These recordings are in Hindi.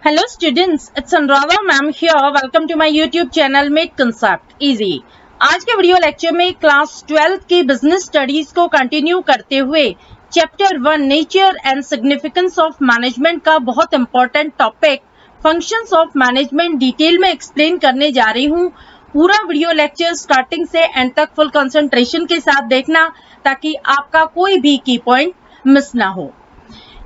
Hello students, it's Anuradha ma'am here. Welcome to my YouTube channel Make Concept Easy. आज के वीडियो लेक्चर में क्लास 12 की बिजनेस स्टडीज को कंटिन्यू करते हुए chapter 1 nature and significance of management का बहुत important topic functions of management detail में एक्सप्लेन करने जा रही हूँ। पूरा वीडियो लेक्चर स्टार्टिंग से एंड तक फुल कंसंट्रेशन के साथ देखना ताकि आपका कोई भी की पॉइंट मिस ना हो।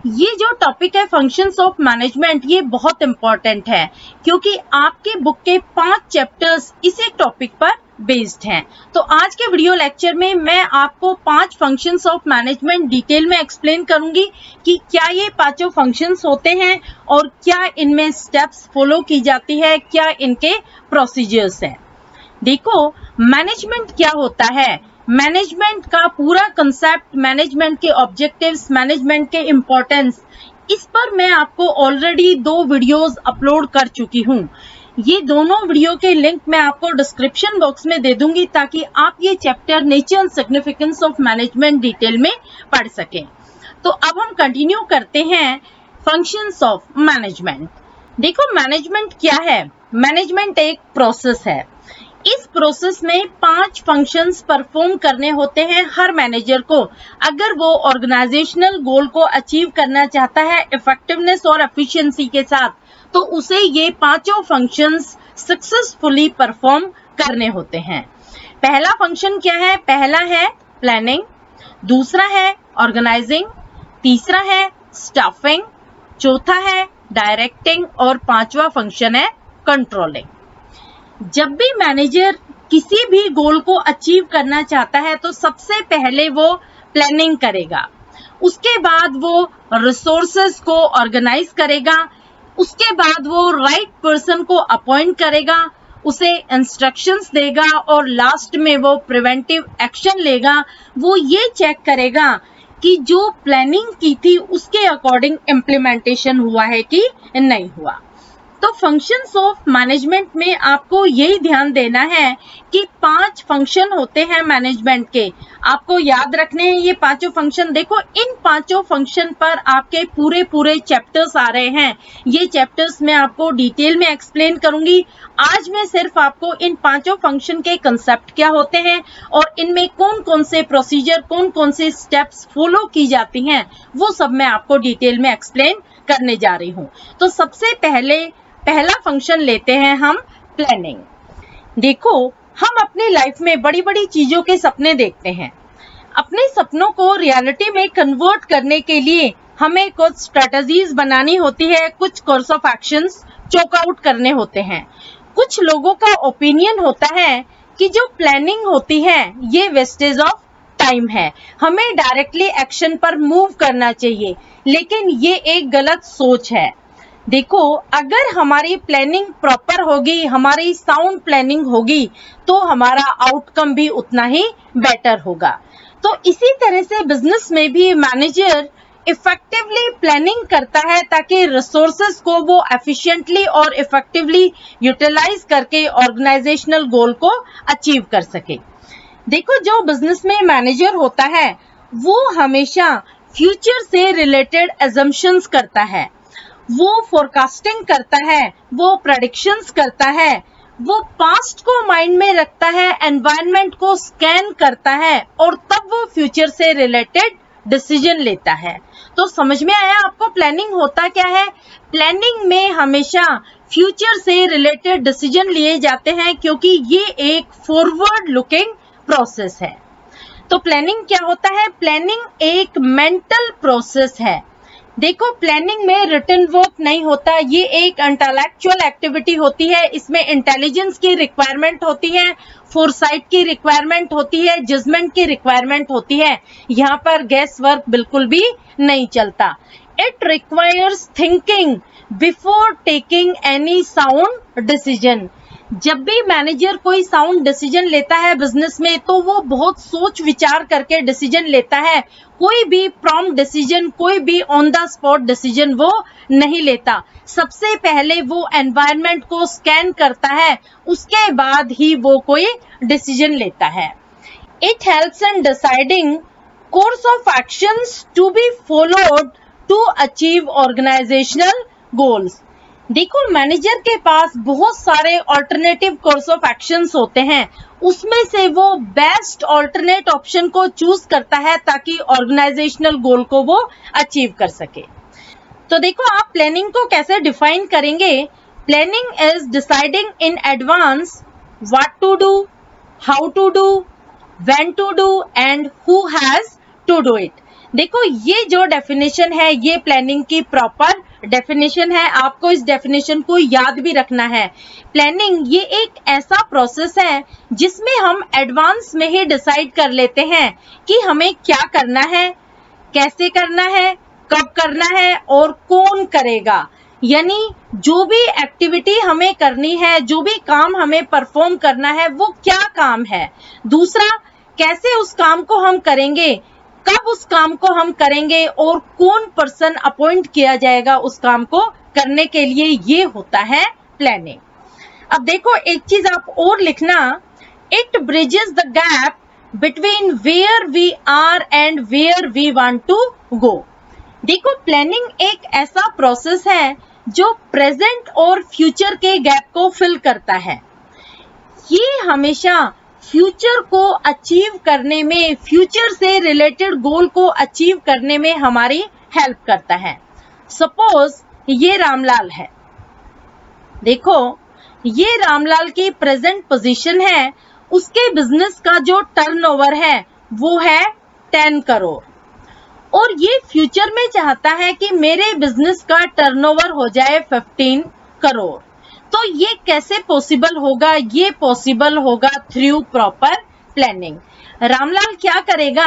ये जो टॉपिक है फंक्शंस ऑफ मैनेजमेंट, ये बहुत इंपॉर्टेंट है क्योंकि आपके बुक के 5 चैप्टर्स इसी टॉपिक पर बेस्ड हैं। तो आज के वीडियो लेक्चर में मैं आपको 5 फंक्शंस ऑफ मैनेजमेंट डिटेल में एक्सप्लेन करूंगी कि क्या ये पांचों फंक्शंस होते हैं और क्या इनमें स्टेप्स फॉलो की जाती है, क्या इनके प्रोसीजर्स हैं। देखो, मैनेजमेंट क्या होता है, मैनेजमेंट का पूरा कंसेप्ट, मैनेजमेंट के ऑब्जेक्टिव्स, मैनेजमेंट के इम्पोर्टेंस, इस पर मैं आपको ऑलरेडी 2 वीडियोस अपलोड कर चुकी हूँ। ये दोनों वीडियो के लिंक मैं आपको डिस्क्रिप्शन बॉक्स में दे दूंगी ताकि आप ये chapter nature and significance of management detail में पढ़ सकें। तो अब हम कंटिन्यू करते हैं फंक्शंस ऑफ मैनेजमेंट। देखो, मैनेजमेंट क्या है, मैनेजमेंट एक प्रोसेस है। इस प्रोसेस में 5 फंक्शंस परफॉर्म करने होते हैं हर मैनेजर को अगर वो ऑर्गेनाइजेशनल गोल को अचीव करना चाहता है इफेक्टिवनेस और एफिशिएंसी के साथ, तो उसे ये पांचों फंक्शंस सक्सेसफुली परफॉर्म करने होते हैं। पहला फंक्शन क्या है, पहला है प्लानिंग, दूसरा है ऑर्गेनाइजिंग, तीसरा है स्टाफिंग, चौथा है डायरेक्टिंग और पांचवा फंक्शन है कंट्रोलिंग। जब भी मैनेजर किसी भी गोल को अचीव करना चाहता है तो सबसे पहले वो प्लानिंग करेगा, उसके बाद वो रिसोर्सेज को ऑर्गेनाइज करेगा, उसके बाद वो राइट पर्सन को अपॉइंट करेगा, उसे इंस्ट्रक्शंस देगा और लास्ट में वो प्रिवेंटिव एक्शन लेगा। वो ये चेक करेगा कि जो प्लानिंग की थी उसके अकॉर्डिंग इम्प्लीमेंटेशन हुआ है कि नहीं हुआ। तो फंक्शंस ऑफ मैनेजमेंट में आपको यही ध्यान देना है कि 5 फंक्शन होते हैं मैनेजमेंट के, आपको याद रखने हैं ये पांचों फंक्शन। देखो, इन पांचों फंक्शन पर आपके पूरे चैप्टर्स आ रहे हैं। ये चैप्टर्स मैं आपको डिटेल में एक्सप्लेन करूंगी। आज मैं सिर्फ आपको इन पांचों फंक्शन के कंसेप्ट क्या होते हैं और इनमें कौन कौन से प्रोसीजर, कौन कौन से स्टेप्स फॉलो की जाती हैं, वो सब मैं आपको डिटेल में एक्सप्लेन करने जा रही हूँ। तो सबसे पहला फंक्शन लेते हैं हम प्लानिंग। देखो, हम अपनी लाइफ में बड़ी बड़ी चीजों के सपने देखते हैं। अपने सपनों को रियलिटी में कन्वर्ट करने के लिए हमें कुछ स्ट्रेटजीज बनानी होती है, कुछ course of actions chalk out करने होते हैं। कुछ लोगों का ओपिनियन होता है कि जो प्लानिंग होती है ये वेस्टेज ऑफ टाइम है, हमें डायरेक्टली एक्शन पर मूव करना चाहिए, लेकिन ये एक गलत सोच है। देखो, अगर हमारी प्लानिंग प्रॉपर होगी, हमारी साउंड प्लानिंग होगी, तो हमारा आउटकम भी उतना ही बेटर होगा। तो इसी तरह से बिजनेस में भी मैनेजर इफेक्टिवली प्लानिंग करता है ताकि रिसोर्सेज को वो एफिशिएंटली और इफेक्टिवली यूटिलाइज करके ऑर्गेनाइजेशनल गोल को अचीव कर सके। देखो, जो बिजनेस में मैनेजर होता है वो हमेशा फ्यूचर से रिलेटेड अजम्पशंस करता है, वो फोरकास्टिंग करता है, वो प्रेडिक्शंस करता है, वो पास्ट को माइंड में रखता है, एनवायरनमेंट को स्कैन करता है और तब वो फ्यूचर से रिलेटेड डिसीजन लेता है। तो समझ में आया आपको प्लानिंग होता क्या है? प्लानिंग में हमेशा फ्यूचर से रिलेटेड डिसीजन लिए जाते हैं क्योंकि ये एक फॉरवर्ड लुकिंग प्रोसेस है। तो प्लानिंग क्या होता है? प्लानिंग एक मेंटल प्रोसेस है। देखो, प्लानिंग में रिटन वर्क नहीं होता, ये एक इंटेलेक्चुअल एक्टिविटी होती है। इसमें इंटेलिजेंस की रिक्वायरमेंट होती है, फोरसाइट की रिक्वायरमेंट होती है, जजमेंट की रिक्वायरमेंट होती है। यहाँ पर गैस वर्क बिल्कुल भी नहीं चलता। It requires thinking before taking any sound decision. जब भी मैनेजर कोई साउंड डिसीजन लेता है बिजनेस में तो वो बहुत सोच विचार करके डिसीजन लेता है। कोई भी प्रॉम्प्ट डिसीजन, कोई भी ऑन द स्पॉट डिसीजन वो नहीं लेता। सबसे पहले वो एनवायरनमेंट को स्कैन करता है, उसके बाद ही वो कोई डिसीजन लेता है। It helps in deciding course of actions to be followed to achieve organisational goals. देखो, मैनेजर के पास बहुत सारे ऑल्टरनेटिव कोर्स ऑफ एक्शंस होते हैं, उसमें से वो बेस्ट ऑल्टरनेट ऑप्शन को चूज करता है ताकि ऑर्गेनाइजेशनल गोल को वो अचीव कर सके। तो देखो, आप प्लानिंग को कैसे डिफाइन करेंगे? Planning is deciding in advance what to do, how to do, when to do and who has to do it. देखो, ये जो डेफिनेशन है ये प्लानिंग की प्रॉपर डेफिनेशन है। आपको इस डेफिनेशन को याद भी रखना है। प्लानिंग ये एक ऐसा प्रोसेस है जिसमें हम एडवांस में ही डिसाइड कर लेते हैं कि हमें क्या करना है, कैसे करना है, कब करना है और कौन करेगा। यानी जो भी एक्टिविटी हमें करनी है, जो भी काम हमें परफॉर्म करना है, वो क्या काम है। दूसरा, कैसे उस काम को हम करेंगे, कब उस काम को हम करेंगे और कौन पर्सन अपॉइंट किया जाएगा उस काम को करने के लिए, ये होता है प्लानिंग। अब देखो, एक चीज आप और लिखना, it bridges the gap between where we are and where we want to go. देखो, प्लानिंग एक ऐसा प्रोसेस है जो प्रेजेंट और फ्यूचर के गैप को फिल करता है। ये हमेशा फ्यूचर को अचीव करने में, फ्यूचर से रिलेटेड गोल को अचीव करने में हमारी हेल्प करता है। सपोज ये रामलाल है। देखो, ये रामलाल की प्रेजेंट पोजीशन है, उसके बिजनेस का जो टर्नओवर है वो है 10 करोड़ और ये फ्यूचर में चाहता है कि मेरे बिजनेस का टर्नओवर हो जाए 15 करोड़। तो ये कैसे पॉसिबल होगा? ये पॉसिबल होगा थ्रू प्रॉपर प्लानिंग। रामलाल क्या करेगा?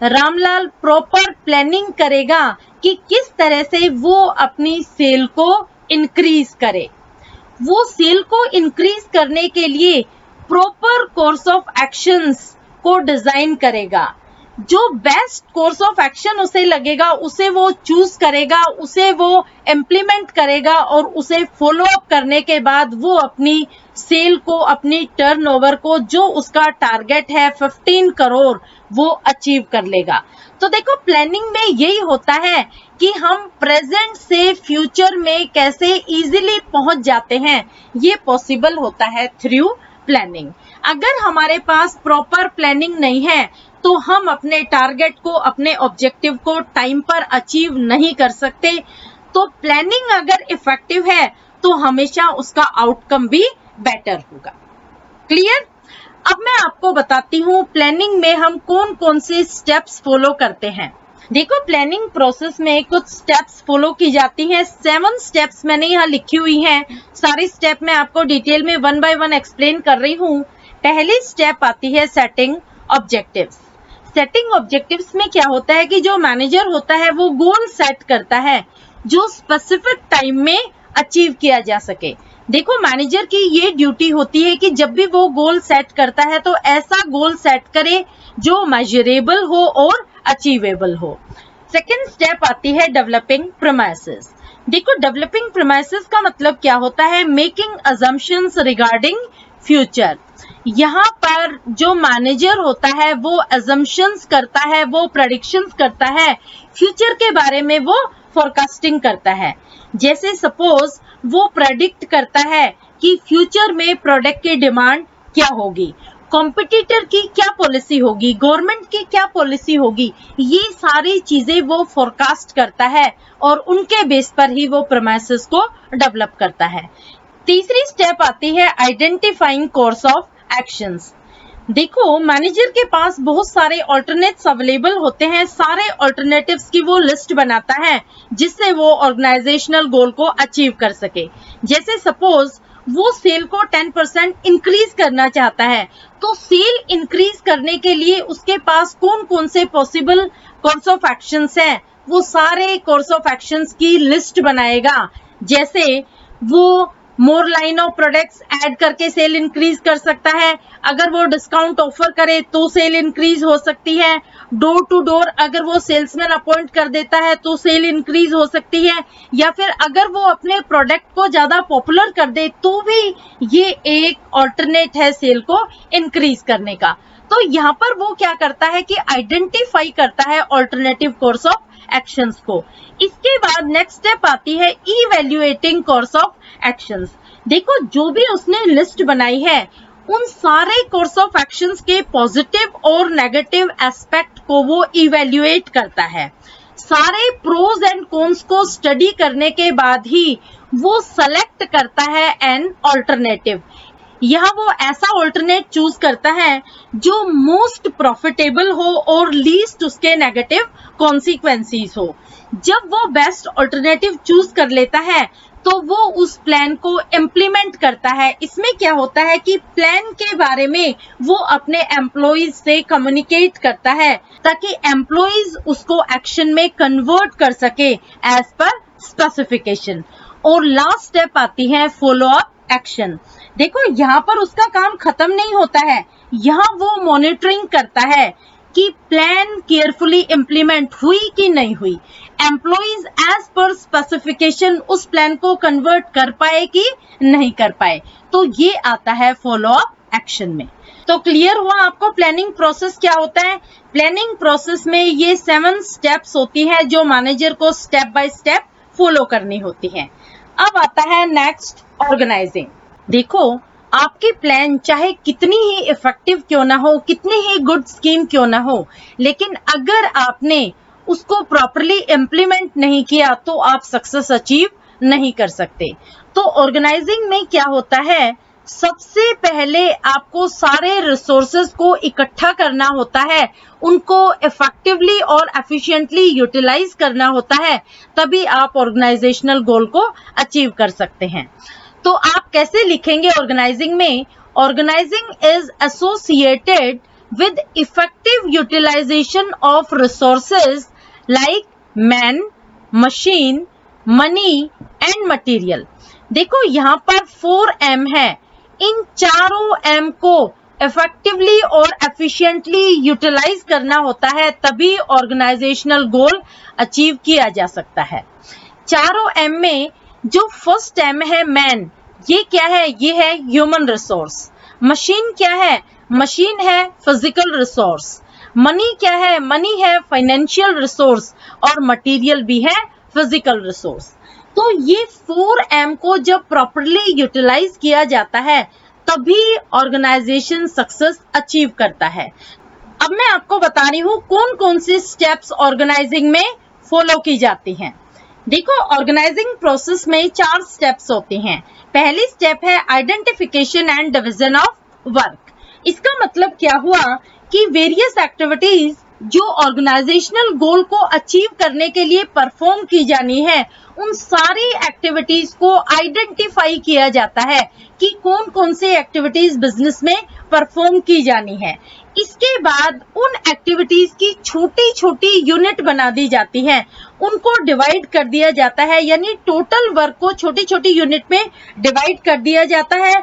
रामलाल प्रॉपर प्लानिंग करेगा कि किस तरह से वो अपनी सेल को इंक्रीज करे। वो सेल को इंक्रीज करने के लिए प्रॉपर कोर्स ऑफ एक्शंस को डिजाइन करेगा। जो बेस्ट कोर्स ऑफ एक्शन उसे लगेगा उसे वो चूज करेगा, उसे वो इम्प्लीमेंट करेगा और उसे फॉलो अप करने के बाद वो अपनी सेल को, अपनी टर्नओवर को, जो उसका टारगेट है 15 करोड़, वो अचीव कर लेगा। तो देखो, प्लानिंग में यही होता है कि हम प्रेजेंट से फ्यूचर में कैसे इजीली पहुंच जाते हैं, ये पॉसिबल होता है थ्रू प्लानिंग। अगर हमारे पास प्रॉपर प्लानिंग नहीं है तो हम अपने टारगेट को, अपने ऑब्जेक्टिव को टाइम पर अचीव नहीं कर सकते। तो प्लानिंग अगर इफेक्टिव है तो हमेशा उसका आउटकम भी बेटर होगा। क्लियर? अब मैं आपको बताती हूँ प्लानिंग में हम कौन कौन से स्टेप्स फॉलो करते हैं। देखो, प्लानिंग प्रोसेस में कुछ स्टेप्स फॉलो की जाती हैं। 7 स्टेप्स मैंने यहाँ लिखी हुई हैं। सारी स्टेप मैं आपको डिटेल में 1 बाय 1 एक्सप्लेन कर रही हूँ। पहली स्टेप आती है सेटिंग ऑब्जेक्टिव्स। सेटिंग ऑब्जेक्टिव्स में क्या होता है कि जो मैनेजर होता है वो गोल सेट करता है जो स्पेसिफिक टाइम में अचीव किया जा सके। देखो, मैनेजर की ये ड्यूटी होती है कि जब भी वो गोल सेट करता है तो ऐसा गोल सेट करे जो मेजरेबल हो और अचीवेबल हो। सेकेंड स्टेप आती है डेवलपिंग प्रीमाइसेस। देखो, डेवलपिंग प्रीमाइसेस का मतलब क्या होता है? Making assumptions regarding future. यहाँ पर जो मैनेजर होता है वो अजम्पशंस करता है, वो प्रेडिक्शंस करता है, फ्यूचर के बारे में वो फोरकास्टिंग करता है। जैसे सपोज वो प्रेडिक्ट करता है कि फ्यूचर में प्रोडक्ट की डिमांड क्या होगी, कॉम्पिटिटर की क्या पॉलिसी होगी, गवर्नमेंट की क्या पॉलिसी होगी, ये सारी चीजें वो फोरकास्ट करता है और उनके बेस पर ही वो प्रीमाइसेस को डेवलप करता है। तीसरी स्टेप आती है आइडेंटिफाइंग कोर्स ऑफ एक्शंस। देखो, मैनेजर के पास बहुत सारे ऑल्टरनेट्स अवेलेबल होते हैं। सारे ऑल्टरनेटिव्स की वो लिस्ट बनाता है जिससे वो ऑर्गेनाइजेशनल गोल को अचीव कर सके। जैसे सपोज वो सेल को 10% इंक्रीज करना चाहता है, तो सेल इंक्रीज करने के लिए उसके पास कौन कौन से पॉसिबल कोर्स ऑफ एक्शंस हैं, वो सारे कोर्स ऑफ एक्शंस की लिस्ट बनाएगा। जैसे वो more line of products add करके सेल इंक्रीज कर सकता है, अगर वो डिस्काउंट ऑफर करे तो सेल इंक्रीज हो सकती है, डोर टू डोर अगर वो सेल्समैन अपॉइंट कर देता है तो सेल इंक्रीज हो सकती है, या फिर अगर वो अपने प्रोडक्ट को ज्यादा पॉपुलर कर दे तो भी ये एक ऑल्टरनेट है सेल को इंक्रीज करने का। तो यहाँ पर वो क्या करता है कि आइडेंटिफाई करता है ऑल्टरनेटिव कोर्स ऑफ एक्शंस को। इसके बाद नेक्स्ट स्टेप आती है इवैल्यूएटिंग कोर्स ऑफ एक्शंस। देखो जो भी उसने लिस्ट बनाई है उन सारे कोर्स ऑफ एक्शंस के पॉजिटिव और नेगेटिव एस्पेक्ट को वो इवैल्यूएट करता है। सारे प्रोज एंड कॉन्स को स्टडी करने के बाद ही वो सेलेक्ट करता है एन ऑल्टरनेटिव। यहाँ वो ऐसा ऑल्टरनेट चूज करता है जो मोस्ट प्रॉफिटेबल हो और लीस्ट उसके नेगेटिव कॉन्सिक्वेंसेस हो। जब वो बेस्ट ऑल्टरनेटिव चूज कर लेता है तो वो उस प्लान को इम्प्लीमेंट करता है। इसमें क्या होता है कि प्लान के बारे में वो अपने एम्प्लॉइज से कम्युनिकेट करता है ताकि एम्प्लॉइज उसको एक्शन में कन्वर्ट कर सके एज पर स्पेसिफिकेशन। और लास्ट स्टेप आती है फॉलो अप एक्शन। देखो यहाँ पर उसका काम खत्म नहीं होता है, यहाँ वो मॉनिटरिंग करता है कि प्लान केयरफुली इम्प्लीमेंट हुई कि नहीं हुई, एम्प्लॉइज एज पर स्पेसिफिकेशन उस प्लान को कन्वर्ट कर पाए कि नहीं कर पाए। तो ये आता है फॉलो अप एक्शन में। तो क्लियर हुआ आपको प्लानिंग प्रोसेस क्या होता है। प्लानिंग प्रोसेस में ये 7 स्टेप्स होती है जो मैनेजर को स्टेप बाय स्टेप फॉलो करनी होती है। अब आता है नेक्स्ट ऑर्गेनाइजिंग। देखो आपकी प्लान चाहे कितनी ही इफेक्टिव क्यों ना हो, कितनी ही गुड स्कीम क्यों ना हो, लेकिन अगर आपने उसको प्रॉपरली इम्प्लीमेंट नहीं किया तो आप सक्सेस अचीव नहीं कर सकते। तो ऑर्गेनाइजिंग में क्या होता है, सबसे पहले आपको सारे रिसोर्सेज को इकट्ठा करना होता है, उनको इफेक्टिवली और एफिशिएंटली यूटिलाइज करना होता है, तभी आप ऑर्गेनाइजेशनल गोल को अचीव कर सकते हैं। तो आप कैसे लिखेंगे ऑर्गेनाइजिंग में, organising is associated with effective utilization of resources like man, machine, money and material। देखो यहाँ पर 4M है, इन चारों M को इफेक्टिवली और एफिशिएंटली यूटिलाइज करना होता है, तभी ऑर्गेनाइजेशनल गोल अचीव किया जा सकता है। चारों M में जो फर्स्ट M है मैन, ये क्या है, ये है ह्यूमन रिसोर्स। मशीन क्या है, मशीन है फिजिकल रिसोर्स। मनी क्या है, मनी है फाइनेंशियल रिसोर्स। और मटेरियल भी है फिजिकल रिसोर्स। तो ये 4M को जब प्रॉपरली यूटिलाइज किया जाता है तभी ऑर्गेनाइजेशन सक्सेस अचीव करता है। अब मैं आपको बता रही हूँ कौन कौन से स्टेप्स ऑर्गेनाइजिंग में फॉलो की जाती हैं। देखो ऑर्गेनाइजिंग प्रोसेस में 4 स्टेप्स होते हैं। पहली स्टेप है identification and division of work. इसका मतलब क्या हुआ कि वेरियस एक्टिविटीज जो ऑर्गेनाइजेशनल गोल को अचीव करने के लिए परफॉर्म की जानी है, उन सारी एक्टिविटीज को आइडेंटिफाई किया जाता है कि कौन कौन से एक्टिविटीज बिजनेस में परफॉर्म की जानी है। इसके बाद उन एक्टिविटीज की छोटी छोटी यूनिट बना दी जाती है, उनको डिवाइड कर दिया जाता है, यानी टोटल वर्क को छोटी छोटी यूनिट में डिवाइड कर दिया जाता है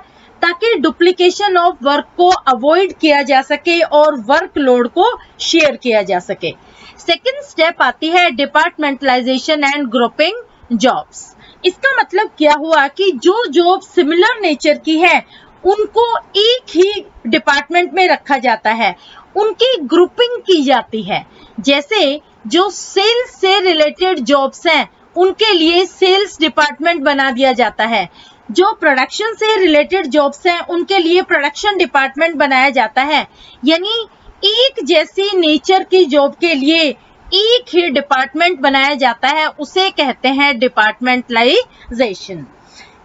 ताकि डुप्लीकेशन ऑफ वर्क को अवॉइड किया जा सके और वर्कलोड को शेयर किया जा सके। सेकेंड स्टेप आती है डिपार्टमेंटलाइजेशन एंड ग्रुपिंग जॉब्स। इसका मतलब क्या हुआ कि जो जॉब सिमिलर नेचर की है उनको एक ही डिपार्टमेंट में रखा जाता है, उनकी ग्रुपिंग की जाती है। जैसे जो सेल्स से रिलेटेड जॉब्स हैं उनके लिए सेल्स डिपार्टमेंट बना दिया जाता है, जो प्रोडक्शन से रिलेटेड जॉब्स हैं उनके लिए प्रोडक्शन डिपार्टमेंट बनाया जाता है। यानी एक जैसी नेचर की जॉब के लिए एक ही डिपार्टमेंट बनाया जाता है, उसे कहते हैं डिपार्टमेंटलाइजेशन।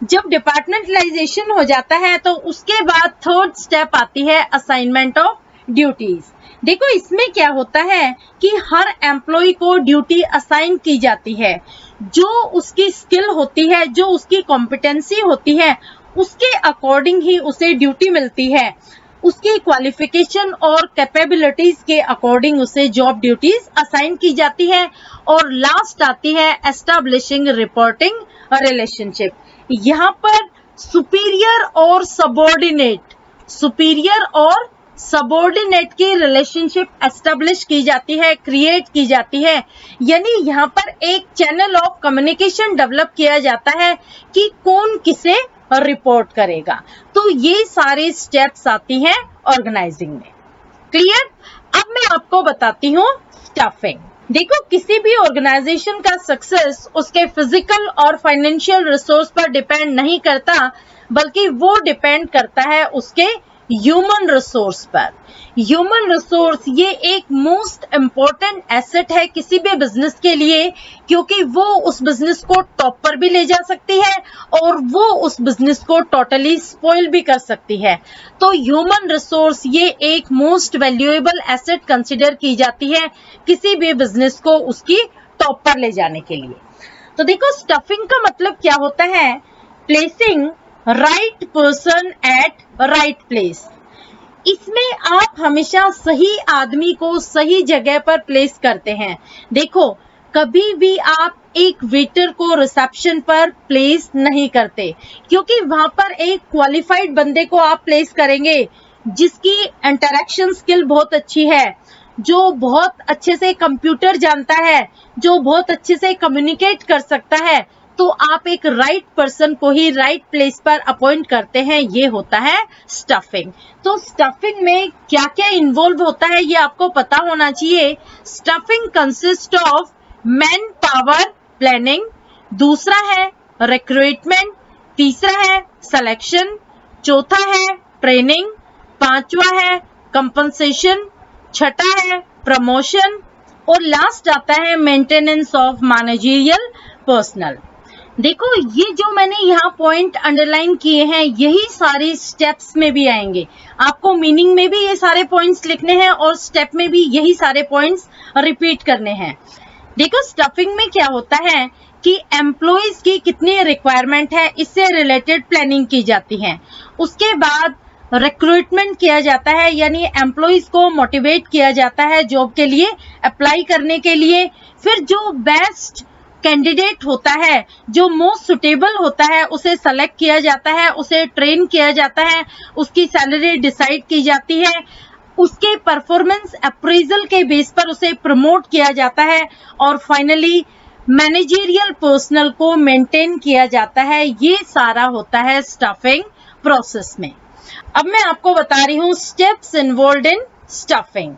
जब डिपार्टमेंटलाइजेशन हो जाता है तो उसके बाद थर्ड स्टेप आती है असाइनमेंट ऑफ ड्यूटीज। देखो इसमें क्या होता है कि हर एम्प्लॉय को ड्यूटी असाइन की जाती है, जो उसकी स्किल होती है, जो उसकी कॉम्पिटेंसी होती है, उसके अकॉर्डिंग ही उसे ड्यूटी मिलती है। उसकी क्वालिफिकेशन और कैपेबिलिटीज के अकॉर्डिंग उसे जॉब ड्यूटीज असाइन की जाती है। और लास्ट आती है एस्टैब्लिशिंग रिपोर्टिंग रिलेशनशिप। यहाँ पर सुपीरियर और सबॉर्डिनेट की रिलेशनशिप एस्टेब्लिश की जाती है, क्रिएट की जाती है। यानी यहाँ पर एक चैनल ऑफ कम्युनिकेशन डेवलप किया जाता है कि कौन किसे रिपोर्ट करेगा। तो ये सारे स्टेप्स आती हैं ऑर्गेनाइजिंग में। क्लियर? अब मैं आपको बताती हूँ स्टफिंग। देखो, किसी भी ऑर्गेनाइजेशन का सक्सेस उसके फिजिकल और फाइनेंशियल रिसोर्स पर डिपेंड नहीं करता, बल्कि वो डिपेंड करता है उसके ह्यूमन रिसोर्स पर। ह्यूमन रिसोर्स ये एक मोस्ट इम्पोर्टेंट एसेट है किसी भी बिजनेस के लिए, क्योंकि वो उस बिजनेस को टॉप पर भी ले जा सकती है और वो उस बिजनेस को टोटली स्पॉइल भी कर सकती है। तो ह्यूमन रिसोर्स ये एक मोस्ट वैल्यूएबल एसेट कंसिडर की जाती है किसी भी बिजनेस को उसकी टॉप पर ले जाने के लिए। तो देखो, स्टफिंग का मतलब क्या होता है? Placing right person at right place. इसमें आप हमेशा सही आदमी को सही जगह पर प्लेस करते हैं। देखो, कभी भी आप एक वेटर को रिसेप्शन पर प्लेस नहीं करते, क्योंकि वहां पर एक क्वालिफाइड बंदे को आप प्लेस करेंगे जिसकी इंटरेक्शन स्किल बहुत अच्छी है, जो बहुत अच्छे से कंप्यूटर जानता है, जो बहुत अच्छे से कम्युनिकेट कर सकता है। तो आप एक राइट पर्सन को ही राइट प्लेस पर अपॉइंट करते हैं, ये होता है स्टफिंग। तो स्टफिंग में क्या क्या इन्वॉल्व होता है ये आपको पता होना चाहिए। Stuffing consist of man power planning, दूसरा है रिक्रूटमेंट, तीसरा है सिलेक्शन, चौथा है ट्रेनिंग, पांचवा है कंपनसेशन, छठा है प्रमोशन और लास्ट आता है मेंटेनेंस ऑफ मैनेजरियल पर्सनल। देखो, ये जो मैंने यहाँ पॉइंट अंडरलाइन किए हैं, यही सारे स्टेप्स में भी आएंगे। आपको मीनिंग में भी ये सारे पॉइंट्स लिखने हैं और स्टेप में भी यही सारे पॉइंट्स रिपीट करने हैं। देखो, स्टफिंग में क्या होता है कि एम्प्लॉइज की कितनी रिक्वायरमेंट है, इससे रिलेटेड प्लानिंग की जाती है। उसके बाद रिक्रूटमेंट किया जाता है, यानी एम्प्लॉइज को मोटिवेट किया जाता है जॉब के लिए अप्लाई करने के लिए। फिर जो बेस्ट कैंडिडेट होता है, जो मोस्ट सुटेबल होता है, उसे सेलेक्ट किया जाता है, उसे ट्रेन किया जाता है, उसकी सैलरी डिसाइड की जाती है, उसके परफॉर्मेंस अप्रेजल के बेस पर उसे प्रमोट किया जाता है और फाइनली मैनेजरियल पर्सनल को मेंटेन किया जाता है। ये सारा होता है स्टफिंग प्रोसेस में। अब मैं आपको बता रही हूँ स्टेप्स इन्वॉल्व इन स्टफिंग।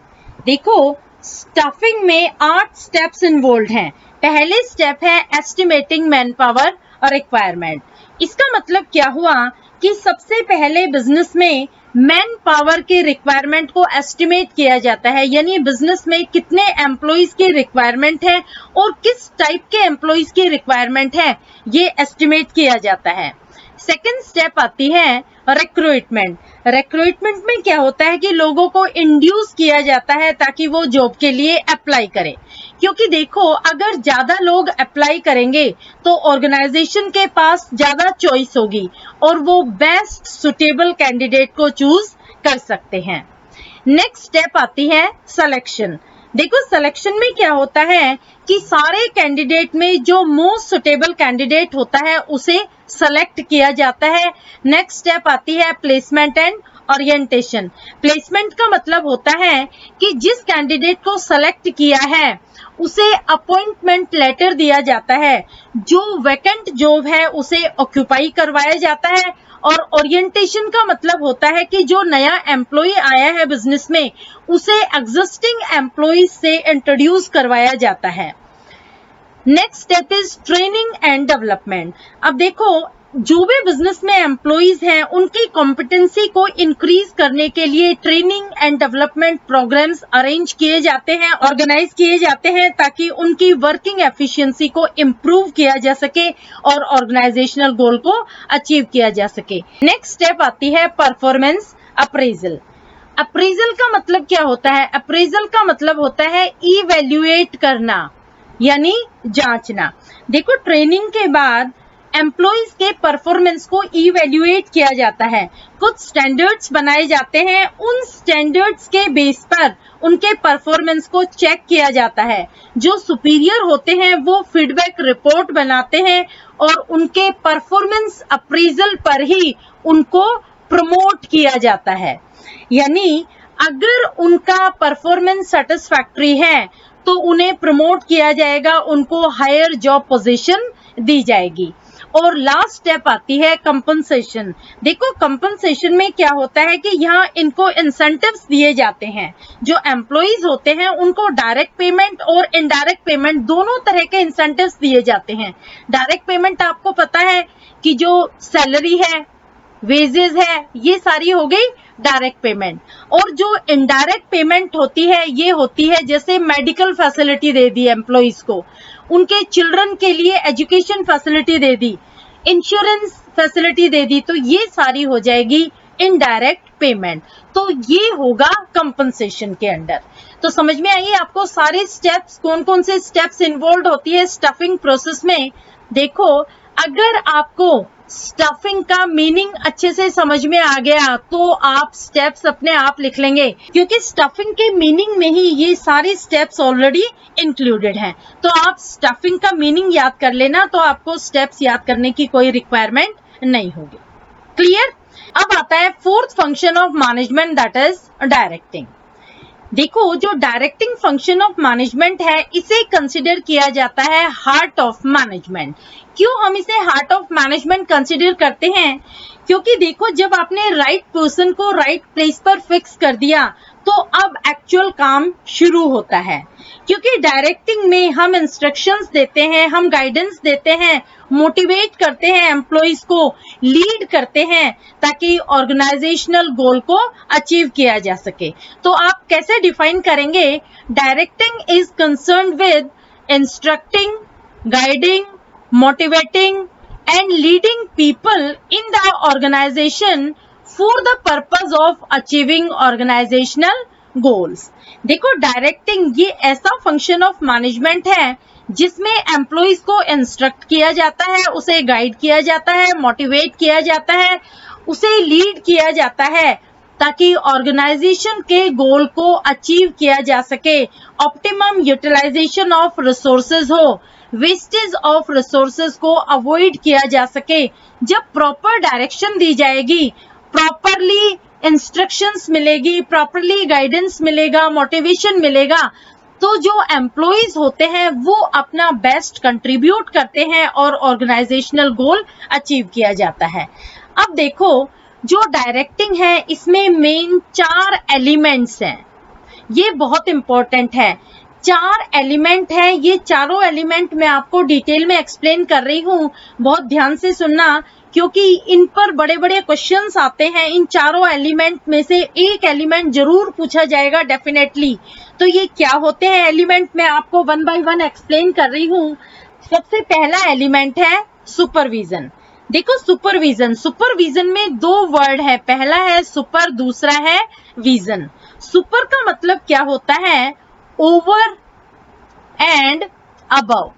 देखो, स्टफिंग में 8 स्टेप्स इन्वॉल्व हैं। पहले स्टेप है एस्टिमेटिंग मैन पावर और रिक्वायरमेंट। इसका मतलब क्या हुआ कि सबसे पहले बिजनेस में मैन पावर के रिक्वायरमेंट को एस्टिमेट किया जाता है, यानी बिजनेस में कितने एम्प्लॉइज की रिक्वायरमेंट है और किस टाइप के एम्प्लॉइज की रिक्वायरमेंट है, ये एस्टिमेट किया जाता है। सेकेंड स्टेप आती है रिक्रूटमेंट। रिक्रूटमेंट में क्या होता है कि लोगों को इंड्यूस किया जाता है ताकि वो जॉब के लिए अप्लाई करें, क्योंकि देखो, अगर ज्यादा लोग अप्लाई करेंगे तो ऑर्गेनाइजेशन के पास ज्यादा चॉइस होगी और वो बेस्ट सुटेबल कैंडिडेट को चूज कर सकते हैं। नेक्स्ट स्टेप आती है सिलेक्शन। देखो, सिलेक्शन में क्या होता है कि सारे कैंडिडेट में जो मोस्ट सुटेबल कैंडिडेट होता है उसे सेलेक्ट किया जाता है। नेक्स्ट स्टेप आती है प्लेसमेंट एंड ओरिएंटेशन। प्लेसमेंट का मतलब होता है कि जिस कैंडिडेट को सेलेक्ट किया है उसे अपॉइंटमेंट लेटर दिया जाता है, जो वैकेंट जॉब है उसे ऑक्यूपाई करवाया जाता है। और ओरिएंटेशन का मतलब होता है कि जो नया एम्प्लॉय आया है बिजनेस में उसे एग्जिस्टिंग एम्प्लॉय से इंट्रोड्यूस करवाया जाता है। Next step is training and development. अब देखो, जो भी बिजनेस में एम्प्लॉइज हैं उनकी कॉम्पिटेंसी को इंक्रीज करने के लिए training and development programmes arrange किए जाते हैं, ऑर्गेनाइज किए जाते हैं, ताकि उनकी वर्किंग एफिशिएंसी को इम्प्रूव किया जा सके और ऑर्गेनाइजेशनल गोल को अचीव किया जा सके। नेक्स्ट स्टेप आती है परफॉर्मेंस अप्रेजल। अप्रेजल का मतलब क्या होता है? अप्रेजल का मतलब होता है इवैल्यूएट करना, यानी जांचना। देखो, ट्रेनिंग के बाद एम्प्लॉइज के परफॉर्मेंस को इवैल्यूएट किया जाता है, कुछ स्टैंडर्ड्स बनाए जाते हैं, उन स्टैंडर्ड्स के बेस पर उनके परफॉर्मेंस को चेक किया जाता है। जो सुपीरियर होते हैं वो फीडबैक रिपोर्ट बनाते हैं और उनके परफॉर्मेंस अप्रेजल पर ही उनको प्रमोट किया जाता है। यानी अगर उनका परफॉर्मेंस सेटिस्फैक्टरी है तो उन्हें प्रमोट किया जाएगा, उनको हायर जॉब पोजीशन दी जाएगी। और लास्ट स्टेप आती है कंपनसेशन। देखो कंपनसेशन में क्या होता है कि यहाँ इनको इंसेंटिव्स दिए जाते हैं। जो एम्प्लॉइज होते हैं उनको डायरेक्ट पेमेंट और इनडायरेक्ट पेमेंट दोनों तरह के इंसेंटिव्स दिए जाते हैं। डायरेक्ट पेमेंट आपको पता है कि जो सैलरी है, वेजेस है, ये सारी हो गई डायरेक्ट पेमेंट। और जो इनडायरेक्ट पेमेंट होती है ये होती है जैसे मेडिकल फैसिलिटी दे दी एम्प्लॉइज को, उनके चिल्ड्रन के लिए एजुकेशन फैसिलिटी दे दी, इंश्योरेंस फैसिलिटी दे दी, तो ये सारी हो जाएगी इनडायरेक्ट पेमेंट। तो ये होगा कंपनसेशन के अंडर। तो समझ में आइए आपको सारे स्टेप्स, कौन कौन से स्टेप्स इन्वॉल्व होती है स्टफिंग प्रोसेस में। देखो अगर आपको स्टफिंग का मीनिंग अच्छे से समझ में आ गया तो आप स्टेप्स अपने आप लिख लेंगे, क्योंकि स्टफिंग के मीनिंग में ही ये सारी स्टेप्स ऑलरेडी इंक्लूडेड हैं। तो आप स्टफिंग का मीनिंग याद कर लेना, तो आपको स्टेप्स याद करने की कोई रिक्वायरमेंट नहीं होगी। क्लियर? अब आता है fourth function of management, that is directing. देखो जो डायरेक्टिंग फंक्शन ऑफ मैनेजमेंट है इसे कंसिडर किया जाता है हार्ट ऑफ मैनेजमेंट। क्यों हम इसे हार्ट ऑफ मैनेजमेंट कंसिडर करते हैं? क्योंकि देखो जब आपने राइट पर्सन को राइट प्लेस पर फिक्स कर दिया तो अब एक्चुअल काम शुरू होता है। क्योंकि डायरेक्टिंग में हम इंस्ट्रक्शंस देते हैं, हम गाइडेंस देते हैं, मोटिवेट करते हैं, एम्प्लॉइज को लीड करते हैं ताकि ऑर्गेनाइजेशनल गोल को अचीव किया जा सके। तो आप कैसे डिफाइन करेंगे? Directing is concerned with instructing, guiding, motivating and leading people in the organization for the purpose of achieving organizational goals। देखो डायरेक्टिंग ये ऐसा फंक्शन ऑफ मैनेजमेंट है जिसमें एम्प्लॉइज को इंस्ट्रक्ट किया जाता है, उसे गाइड किया जाता है, मोटिवेट किया जाता है, उसे लीड किया जाता है ताकि ऑर्गेनाइजेशन के गोल को अचीव किया जा सके, ऑप्टिमम यूटिलाइजेशन ऑफ रिसोर्सेज हो, वेस्टेज ऑफ रिसोर्सेज को अवॉइड किया जा सके। जब प्रॉपर डायरेक्शन दी जाएगी, प्रॉपरली इंस्ट्रक्शंस मिलेगी, प्रॉपरली गाइडेंस मिलेगा, मोटिवेशन मिलेगा, तो जो एम्प्लॉइज होते हैं वो अपना बेस्ट कंट्रीब्यूट करते हैं और ऑर्गेनाइजेशनल गोल अचीव किया जाता है। अब देखो जो डायरेक्टिंग है इसमें मेन 4 एलिमेंट्स हैं, ये बहुत इंपॉर्टेंट है। 4 एलिमेंट है, ये चारों एलिमेंट मैं आपको डिटेल में एक्सप्लेन कर रही हूँ, बहुत ध्यान से सुनना क्योंकि इन पर बड़े बड़े क्वेश्चंस आते हैं। इन चारों एलिमेंट में से एक एलिमेंट जरूर पूछा जाएगा डेफिनेटली। तो ये क्या होते हैं एलिमेंट, मैं आपको 1 बाय 1 एक्सप्लेन कर रही हूँ। सबसे पहला एलिमेंट है सुपरविजन। देखो सुपरविजन, सुपरविजन में 2 वर्ड है, पहला है सुपर, दूसरा है विजन। सुपर का मतलब क्या होता है? Over and above.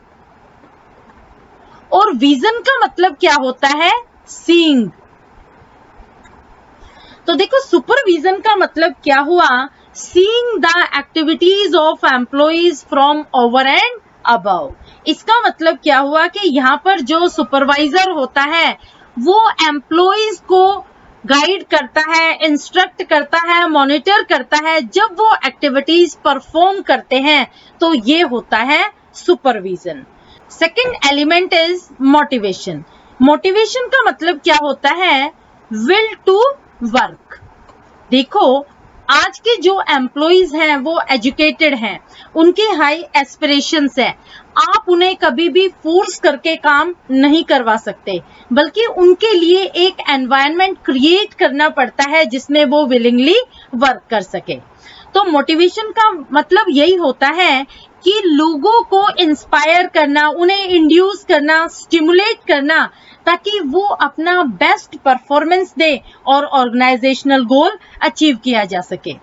और विजन का मतलब क्या होता है? सीइंग। तो देखो सुपरविजन का मतलब क्या हुआ? Seeing the activities of employees from over and above. इसका मतलब क्या हुआ कि यहाँ पर जो सुपरवाइजर होता है वो एम्प्लॉइज को गाइड करता है, इंस्ट्रक्ट करता है, मॉनिटर करता है जब वो एक्टिविटीज परफॉर्म करते हैं, तो ये होता है supervision. Second element is motivation. Motivation का मतलब क्या होता है? Will to work. देखो आज के जो एम्प्लॉइज हैं वो एजुकेटेड हैं, उनके हाई एस्पिरेशंस है, आप उन्हें कभी भी फोर्स करके काम नहीं करवा सकते, बल्कि उनके लिए एक एनवायरनमेंट क्रिएट करना पड़ता है जिसमें वो विलिंगली वर्क कर सके। तो मोटिवेशन का मतलब यही होता है कि लोगों को इंस्पायर करना, उन्हें इंड्यूस करना, स्टिमुलेट करना ताकि वो अपना बेस्ट परफॉर्मेंस दे और ऑर्गेनाइजेशनल गोल अचीव किया जा सके।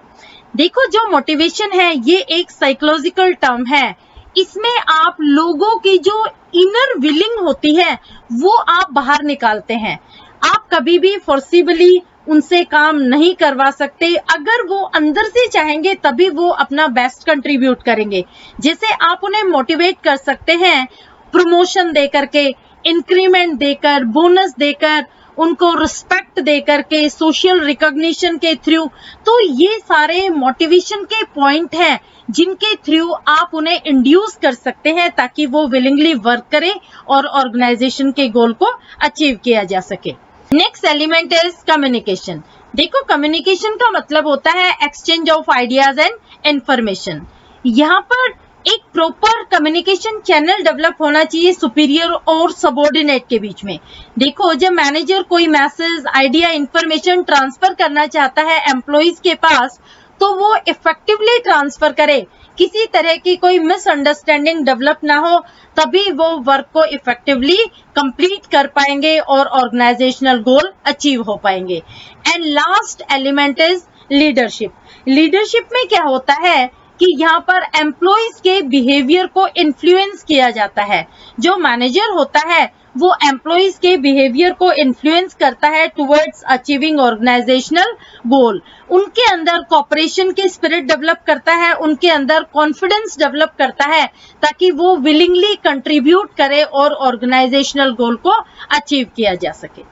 देखो जो मोटिवेशन है ये एक साइकोलॉजिकल टर्म है, इसमें आप लोगों की जो इनर विलिंग होती है वो आप बाहर निकालते हैं। आप कभी भी फोर्सिबली उनसे काम नहीं करवा सकते, अगर वो अंदर से चाहेंगे तभी वो अपना बेस्ट कंट्रीब्यूट करेंगे। जैसे आप उन्हें मोटिवेट कर सकते हैं प्रमोशन दे करके, इंक्रीमेंट देकर, बोनस देकर, उनको रिस्पेक्ट देकर के, सोशल रिकॉग्निशन के थ्रू। तो ये सारे मोटिवेशन के पॉइंट हैं जिनके थ्रू आप उन्हें इंड्यूस कर सकते हैं ताकि वो विलिंगली वर्क करें और ऑर्गेनाइजेशन के गोल को अचीव किया जा सके। Next element is communication. देखो, कम्युनिकेशन का मतलब होता है exchange of ideas and information. यहाँ पर एक प्रॉपर कम्युनिकेशन चैनल डेवलप होना चाहिए सुपीरियर और सबऑर्डिनेट के बीच में। देखो, जब मैनेजर कोई मैसेज, आइडिया, इंफॉर्मेशन ट्रांसफर करना चाहता है एम्प्लॉइज के पास, तो वो इफेक्टिवली ट्रांसफर करे, किसी तरह की कोई मिसअंडरस्टैंडिंग डेवलप ना हो, तभी वो वर्क को इफेक्टिवली कंप्लीट कर पाएंगे और ऑर्गेनाइजेशनल गोल अचीव हो पाएंगे। And last element is leadership. Leadership में क्या होता है कि यहाँ पर एम्प्लॉइज के बिहेवियर को इन्फ्लुएंस किया जाता है। जो मैनेजर होता है वो एम्प्लॉइज के बिहेवियर को इन्फ्लुएंस करता है टुवर्ड्स अचीविंग ऑर्गेनाइजेशनल गोल। उनके अंदर कॉपरेशन की स्पिरिट डेवलप करता है, उनके अंदर कॉन्फिडेंस डेवलप करता है ताकि वो विलिंगली कंट्रीब्यूट करे और ऑर्गेनाइजेशनल गोल को अचीव किया जा सके।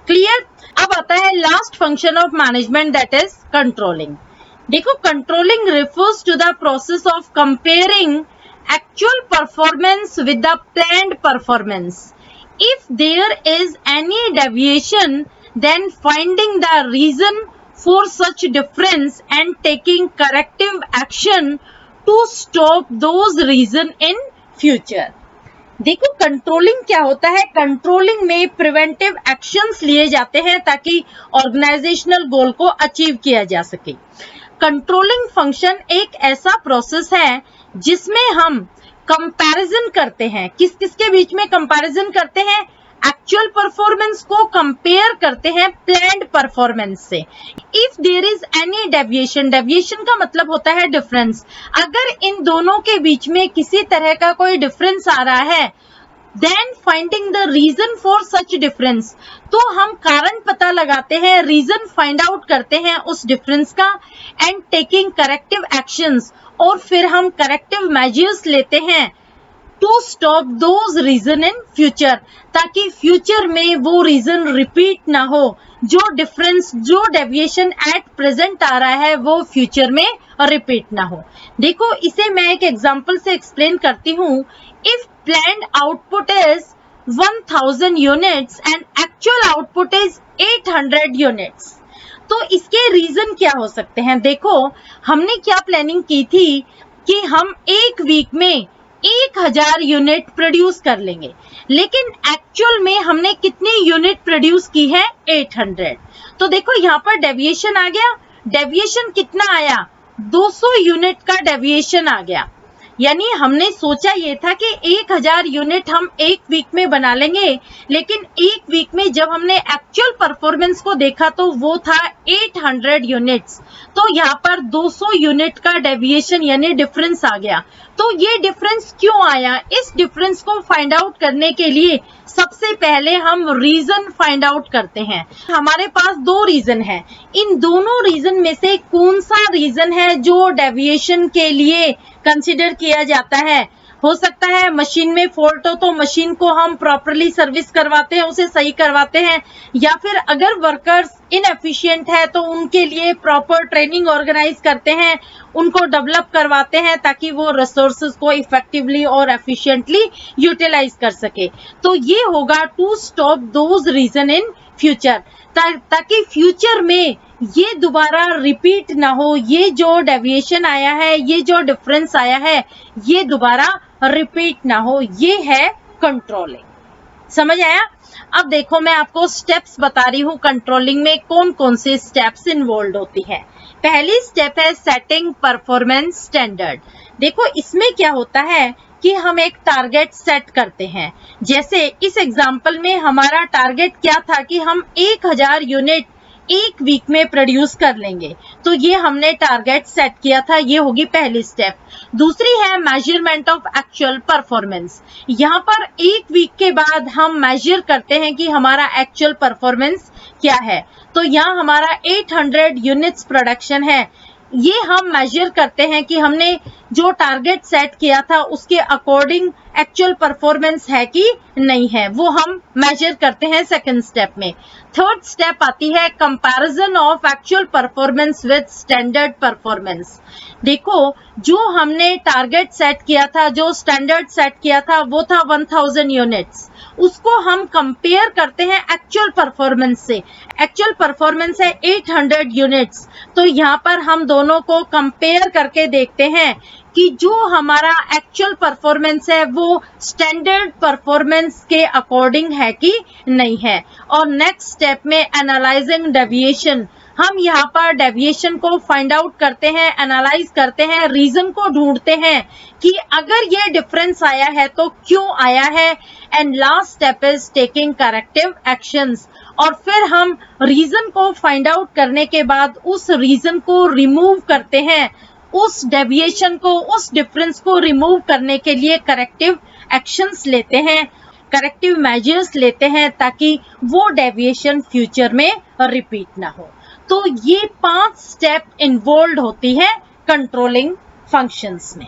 क्लियर? अब आता है last function of management, that is controlling. देखो, controlling refers to the process of comparing actual performance with the planned performance. If there is any deviation, then finding the reason for such difference and taking corrective action to stop those reason in future. देखो, कंट्रोलिंग क्या होता है? कंट्रोलिंग में प्रिवेंटिव एक्शंस लिए जाते हैं ताकि ऑर्गेनाइजेशनल गोल को अचीव किया जा सके। कंट्रोलिंग फंक्शन एक ऐसा प्रोसेस है जिसमें हम कंपैरिजन करते हैं। किस किस के बीच में कंपैरिजन करते हैं? एक्चुअल परफॉर्मेंस को कंपेयर करते हैं प्लान्ड परफॉर्मेंस से। If there is any deviation, deviation का मतलब होता है डिफरेंस। अगर इन दोनों के बीच में किसी तरह का कोई डिफरेंस आ रहा है, then finding the reason for such difference, तो हम कारण पता लगाते हैं, रीजन फाइंड आउट करते हैं उस डिफरेंस का, एंड टेकिंग करेक्टिव एक्शंस, और फिर हम करेक्टिव मेजर्स लेते हैं to stop those reason in future, ताकि फ्यूचर में वो रीजन रिपीट ना हो। जो डिफरेंस, जो डेविएशन एट प्रेजेंट आ रहा है वो फ्यूचर में रिपीट ना हो। देखो, इसे मैं एक एग्जांपल से एक्सप्लेन करती हूँ। If planned output is 1000 units and actual output is 800 units, तो इसके रीजन क्या हो सकते हैं? देखो, हमने क्या प्लानिंग की थी कि हम एक वीक में 1000 यूनिट प्रोड्यूस कर लेंगे, लेकिन एक्चुअल में हमने कितनी यूनिट प्रोड्यूस की है? 800। तो देखो, यहाँ पर डेविएशन आ गया। डेविएशन कितना आया? 200 यूनिट का डेविएशन आ गया। यानी हमने सोचा ये था कि 1000 यूनिट हम एक वीक में बना लेंगे, लेकिन एक वीक में जब हमने एक्चुअल परफॉर्मेंस को देखा तो वो था 800 यूनिट्स। तो यहाँ पर 200 यूनिट का डेविएशन यानी डिफरेंस आ गया। तो ये डिफरेंस क्यों आया? इस डिफरेंस को फाइंड आउट करने के लिए सबसे पहले हम रीजन फाइंड आउट करते हैं। हमारे पास दो रीजन है, इन दोनों रीजन में से कौन सा रीजन है जो डेविएशन के लिए कंसिडर किया जाता है? हो सकता है मशीन में फॉल्ट हो तो मशीन को हम प्रॉपरली सर्विस करवाते हैं, उसे सही करवाते हैं, या फिर अगर वर्कर्स इनएफिशिएंट है तो उनके लिए प्रॉपर ट्रेनिंग ऑर्गेनाइज करते हैं, उनको डेवलप करवाते हैं ताकि वो रिसोर्सेज को इफेक्टिवली और एफिशिएंटली यूटिलाइज कर सके। तो ये होगा to stop those reason in future, ताकि फ्यूचर में ये दोबारा रिपीट ना हो। ये जो डेविएशन आया है, ये जो डिफरेंस आया है, ये दोबारा रिपीट ना हो। ये है कंट्रोलिंग। समझ आया? अब देखो, मैं आपको स्टेप्स बता रही हूँ कंट्रोलिंग में कौन कौन से स्टेप्स इन्वॉल्व होती है। पहली स्टेप है सेटिंग परफॉर्मेंस स्टैंडर्ड। देखो, इसमें क्या होता है कि हम एक टारगेट सेट करते हैं। जैसे इस एग्जांपल में हमारा टारगेट क्या था कि हम 1000 यूनिट एक वीक में प्रोड्यूस कर लेंगे, तो ये हमने टारगेट सेट किया था। ये होगी पहली स्टेप। दूसरी है मेजरमेंट ऑफ एक्चुअल परफॉर्मेंस। यहाँ पर एक वीक के बाद हम मेजर करते हैं कि हमारा एक्चुअल परफॉर्मेंस क्या है। तो यहाँ हमारा 800 यूनिट्स प्रोडक्शन है, ये हम मेजर करते हैं कि हमने जो टारगेट सेट किया था उसके अकॉर्डिंग एक्चुअल परफॉर्मेंस है कि नहीं है, वो हम मेजर करते हैं सेकंड स्टेप में। थर्ड स्टेप आती है comparison of actual performance with standard performance. देखो, जो हमने टारगेट सेट किया था, जो स्टैंडर्ड सेट किया था, वो था 1000 यूनिट्स। उसको हम कंपेयर करते हैं एक्चुअल परफॉर्मेंस से। एक्चुअल परफॉर्मेंस है 800 यूनिट्स। तो यहाँ पर हम दोनों को कंपेयर करके देखते हैं कि जो हमारा एक्चुअल परफॉर्मेंस है वो स्टैंडर्ड परफॉर्मेंस के अकॉर्डिंग है कि नहीं है। और नेक्स्ट स्टेप में एनालाइजिंग डेविएशन, हम यहाँ पर डेविएशन को फाइंड आउट करते हैं, एनालाइज करते हैं, रीजन को ढूंढते हैं कि अगर ये डिफरेंस आया है तो क्यों आया है। And last step is taking corrective actions. और फिर हम रीजन को फाइंड आउट करने के बाद उस रीजन को रिमूव करते हैं, उस डेविएशन को, उस डिफरेंस को रिमूव करने के लिए करेक्टिव एक्शंस लेते हैं, करेक्टिव मेजर्स लेते हैं, ताकि वो डेविएशन फ्यूचर में रिपीट ना हो। तो ये 5 स्टेप इन्वॉल्व होती है कंट्रोलिंग फंक्शंस में।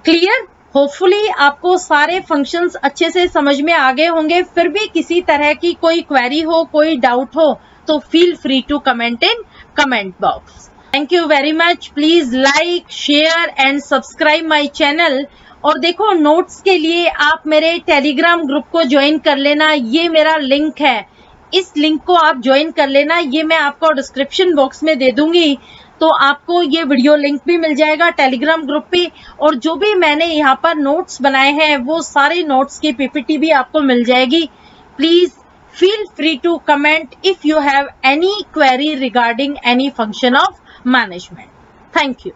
क्लियर? होपफुली आपको सारे फंक्शंस अच्छे से समझ में आ गए होंगे। फिर भी किसी तरह की कोई क्वेरी हो, कोई डाउट हो, तो feel free to comment in comment box. Thank you very much. Please like, share and subscribe my channel. और देखो, नोट्स के लिए आप मेरे टेलीग्राम ग्रुप को ज्वाइन कर लेना। ये मेरा लिंक है, इस लिंक को आप ज्वाइन कर लेना। ये मैं आपको डिस्क्रिप्शन बॉक्स में दे दूंगी, तो आपको ये वीडियो लिंक भी मिल जाएगा टेलीग्राम ग्रुप पे। और जो भी मैंने यहाँ पर नोट्स बनाए हैं, वो सारे नोट्स की पीपीटी भी आपको मिल जाएगी। Please feel free to comment if you have any query regarding any function of management. Thank you.